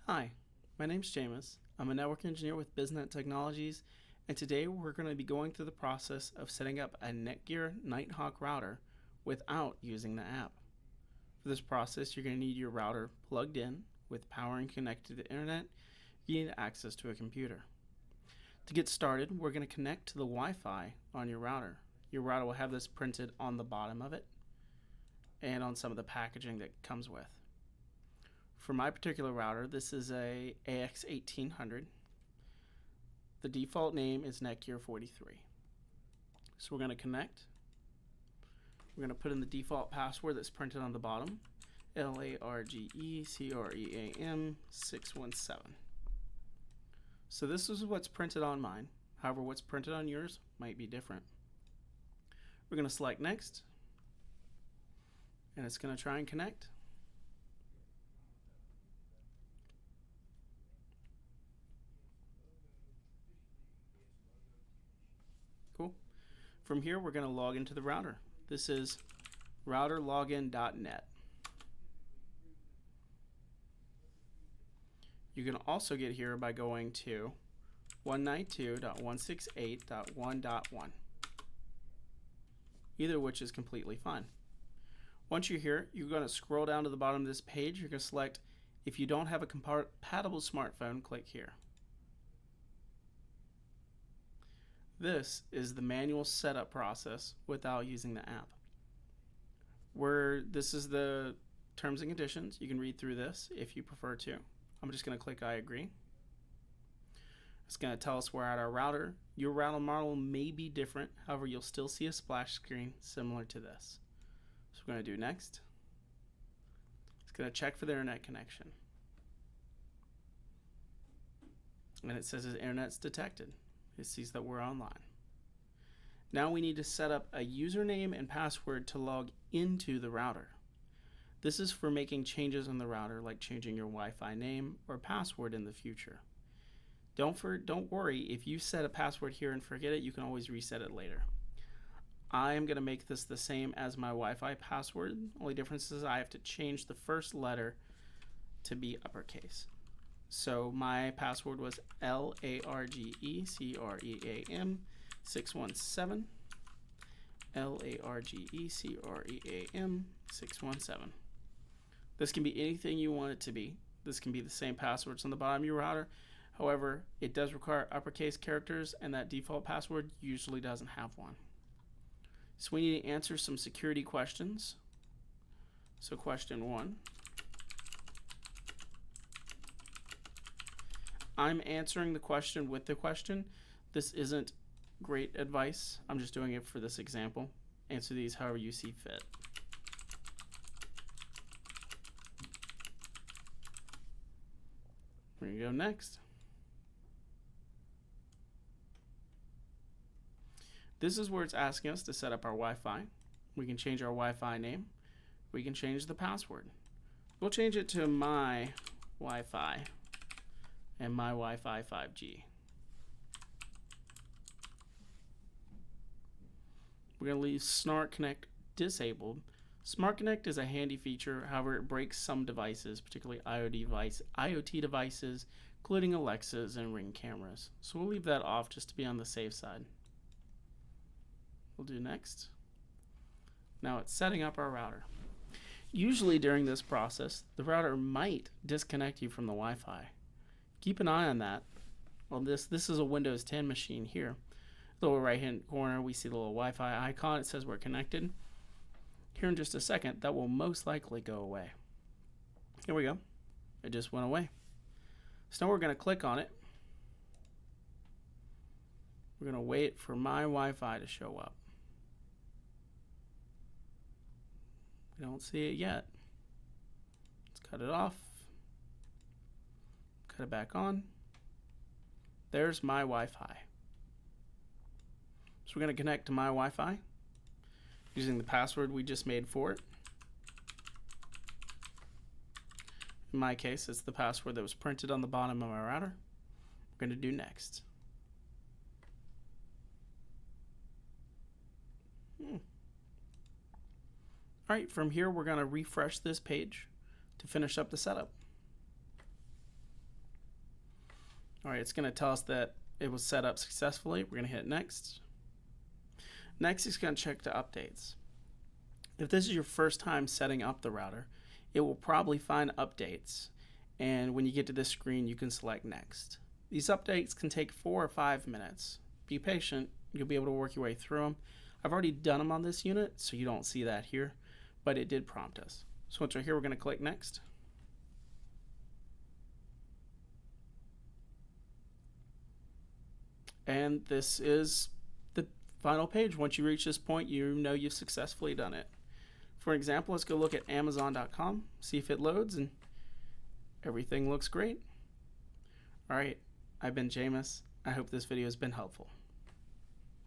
Hi, my name's Jameis. I'm a network engineer with BizNet Technologies, and today we're going to be going through the process of setting up a Netgear Nighthawk router without using the app. For this process, you're going to need your router plugged in with power and connected to the internet. You need access to a computer. To get started, we're going to connect to the Wi-Fi on your router. Your router will have this printed on the bottom of it and on some of the packaging that comes with. For my particular router, this is a AX1800. The default name is Netgear 43. So we're going to connect. We're going to put in the default password that's printed on the bottom, LARGECREAM617. So this is what's printed on mine. However, what's printed on yours might be different. We're going to select next, and it's going to try and connect. Cool. From here, we're going to log into the router. This is routerlogin.net. You can also get here by going to 192.168.1.1. Either which is completely fine. Once you're here, you're going to scroll down to the bottom of this page. You're going to select, if you don't have a compatible smartphone, click here. This is the manual setup process without using the app. This is the terms and conditions. You can read through this if you prefer to. I'm just going to click I agree. It's going to tell us we're at our router. Your router model may be different, however, you'll still see a splash screen similar to this. So we're going to do next. It's going to check for the internet connection. And it says his internet's detected. It sees that we're online. Now we need to set up a username and password to log into the router. This is for making changes on the router, like changing your Wi-Fi name or password in the future. Don't worry, if you set a password here and forget it, you can always reset it later. I am going to make this the same as my Wi-Fi password. Only difference is I have to change the first letter to be uppercase. So my password was LARGECREAM617. LARGECREAM617. This can be anything you want it to be. This can be the same passwords on the bottom of your router. However, it does require uppercase characters, and that default password usually doesn't have one. So we need to answer some security questions. So question 1. I'm answering the question with the question. This isn't great advice. I'm just doing it for this example. Answer these however you see fit. We're going to go next. This is where it's asking us to set up our Wi-Fi. We can change our Wi-Fi name. We can change the password. We'll change it to my Wi-Fi and my Wi-Fi 5G. We're going to leave Smart Connect disabled. Smart Connect is a handy feature, however it breaks some devices, particularly IoT devices, including Alexas and Ring cameras. So we'll leave that off just to be on the safe side. We'll do next. Now it's setting up our router. Usually during this process, the router might disconnect you from the Wi-Fi. Keep an eye on that. Well, this is a Windows 10 machine here. Lower right hand corner, we see the little Wi-Fi icon. It says we're connected. Here in just a second, that will most likely go away. Here we go. It just went away. So now we're going to click on it. We're going to wait for my Wi-Fi to show up. We don't see it yet. Let's cut it off. Cut it back on. There's my Wi-Fi. So we're going to connect to my Wi-Fi using the password we just made for it. In my case, it's the password that was printed on the bottom of my router. We're going to do next. Alright, from here we're going to refresh this page to finish up the setup. All right, it's going to tell us that it was set up successfully. We're going to hit next. Next, it's going to check the updates. If this is your first time setting up the router, it will probably find updates. And when you get to this screen, you can select next. These updates can take 4 or 5 minutes. Be patient. You'll be able to work your way through them. I've already done them on this unit, so you don't see that here, but it did prompt us. So once we're here, we're going to click next. And this is the final page. Once you reach this point, you know you've successfully done it. For example, let's go look at Amazon.com, see if it loads, and everything looks great. All right, I've been Jameis. I hope this video has been helpful.